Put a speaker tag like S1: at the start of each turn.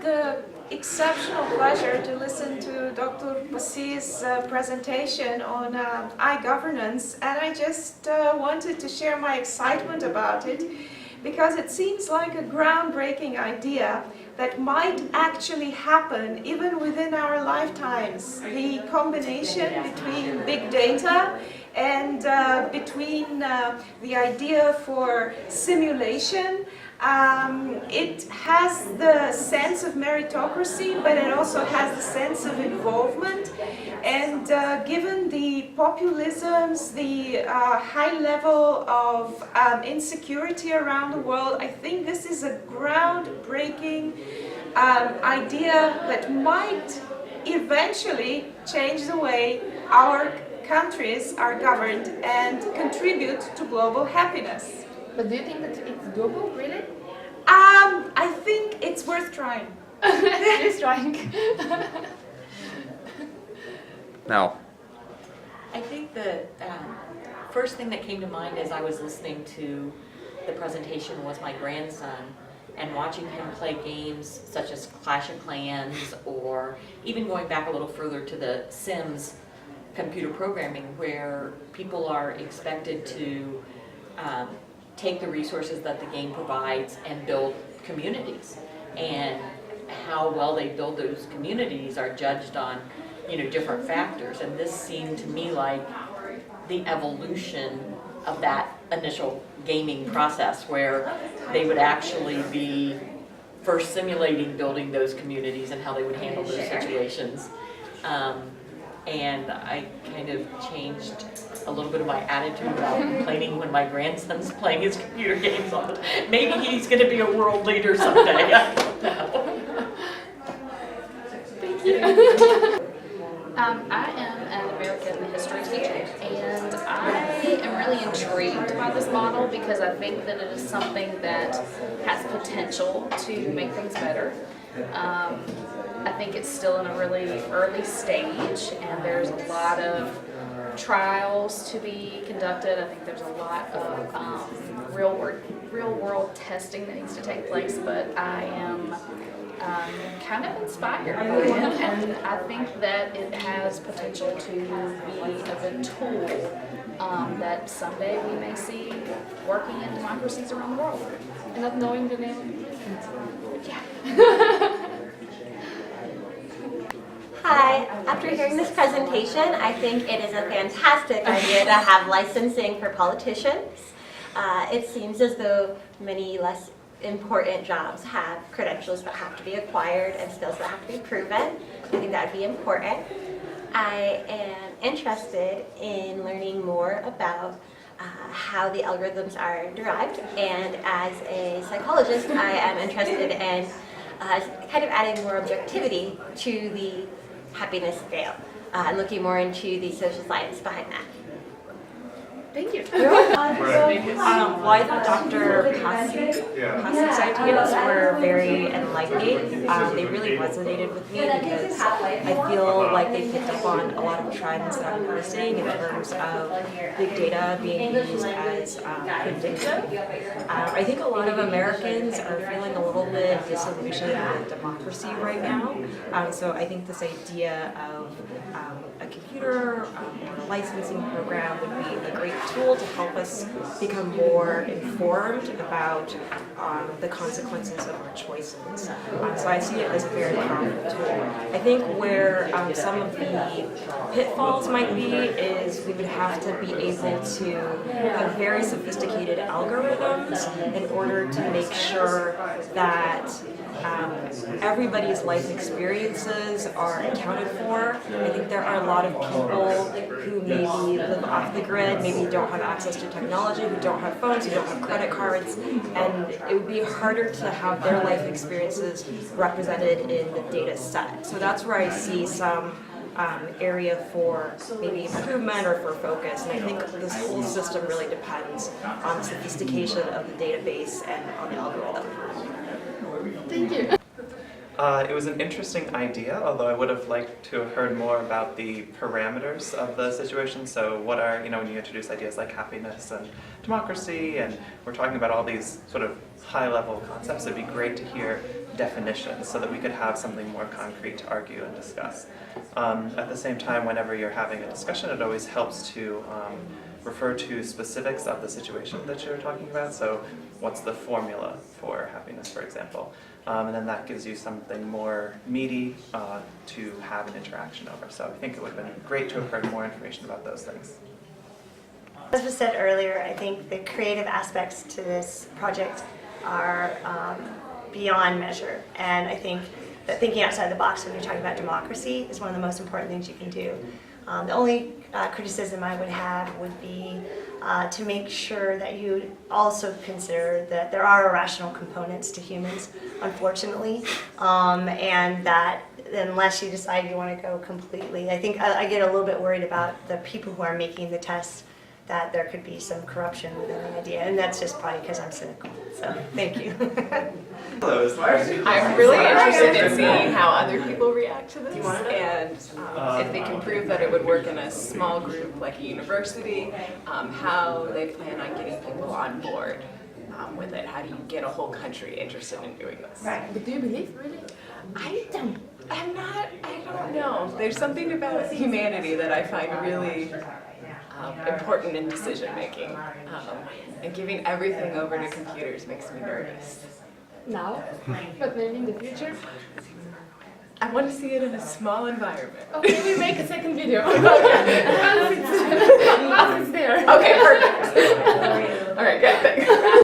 S1: had the exceptional pleasure to listen to Dr. Passy's presentation on iGovernance, and I just wanted to share my excitement about it because it seems like a groundbreaking idea that might actually happen even within our lifetimes. The combination between big data and between the idea for simulation. It has the sense of meritocracy, but it also has the sense of involvement. And given the populisms, the high level of insecurity around the world, I think this is a groundbreaking idea that might eventually change the way our countries are governed and contribute to global happiness.
S2: But do you think that it's doable, really?
S1: I think it's worth trying.
S2: It's trying.
S3: Now,
S4: I think the first thing that came to mind as I was listening to the presentation was my grandson, and watching him play games such as Clash of Clans, or even going back a little further to the Sims computer programming, where people are expected to take the resources that the game provides and build communities, and how well they build those communities are judged on, you know, different factors. And this seemed to me like the evolution of that initial gaming process, where they would actually be first simulating building those communities and how they would handle those situations. And I kind of changed a little bit of my attitude about complaining when my grandson's playing his computer games on it. Maybe he's going to be a world leader someday. I don't know.
S2: Thank you. I am an American history teacher, and I am really intrigued by this model because I think that it is something that has potential to make things better. I think it's still in a really early stage, and there's a lot of trials to be conducted. I think there's a lot of real world testing that needs to take place, but I am kind of inspired by it, and I think that it has potential to be a good tool that someday we may see working in democracies around the world. And not knowing the name of it. Yeah.
S5: Hi, after hearing this presentation, I think it is a fantastic idea to have licensing for politicians. It seems as though many less important jobs have credentials that have to be acquired and skills that have to be proven. I think that would be important. I am interested in learning more about how the algorithms are derived, and as a psychologist, I am interested in kind of adding more objectivity to the happiness scale and looking more into the social science behind that.
S2: Thank you.
S6: Well, I thought Dr. Passy's ideas were very enlightening. They really resonated with me because I feel like they picked up on a lot of trends that I'm noticing in terms of big data being used as predictive. I think a lot of Americans are feeling a little bit disillusioned with democracy right now. So I think this idea of a computer licensing program would be a great tool to help us become more informed about the consequences of our choices. So I see it as a very powerful tool. I think where some of the pitfalls might be is we would have to be able to have very sophisticated algorithms in order to make sure that everybody's life experiences are accounted for. I think there are a lot of people who maybe live off the grid, maybe don't have access to technology, who don't have phones, who don't have credit cards, and it would be harder to have their life experiences represented in the data set. So that's where I see some area for maybe improvement or for focus, and I think this whole system really depends on the sophistication of the database and on the algorithm.
S2: Thank you.
S7: It was an interesting idea, although I would have liked to have heard more about the parameters of the situation. So what are, when you introduce ideas like happiness and democracy, and we're talking about all these sort of high-level concepts, it'd be great to hear definitions so that we could have something more concrete to argue and discuss. At the same time, whenever you're having a discussion, it always helps to refer to specifics of the situation that you're talking about. So what's the formula for happiness, for example? And then that gives you something more meaty to have an interaction over. So I think it would have been great to have heard more information about those things.
S3: As was said earlier, I think the creative aspects to this project are beyond measure. And I think that thinking outside the box when you're talking about democracy is one of the most important things you can do. The only criticism I would have would be to make sure that you also consider that there are irrational components to humans, unfortunately, and that unless you decide you want to go completely, I think I get a little bit worried about the people who are making the tests, that there could be some corruption within the idea, and that's just probably because I'm cynical. So, thank you.
S8: I'm really interested in seeing how other people react to this, and if they can prove that it would work in a small group like a university, how they plan on getting people on board with it. How do you get a whole country interested in doing this?
S3: Right.
S2: But do you believe, really?
S8: I don't know. There's something about humanity that I find really important in decision making, and giving everything over to computers makes me nervous.
S2: Now? But maybe in the future?
S8: I want to see it in a small environment.
S2: Okay, we make a second video. Okay. Once it's there.
S8: Okay, perfect. All right, good, thanks.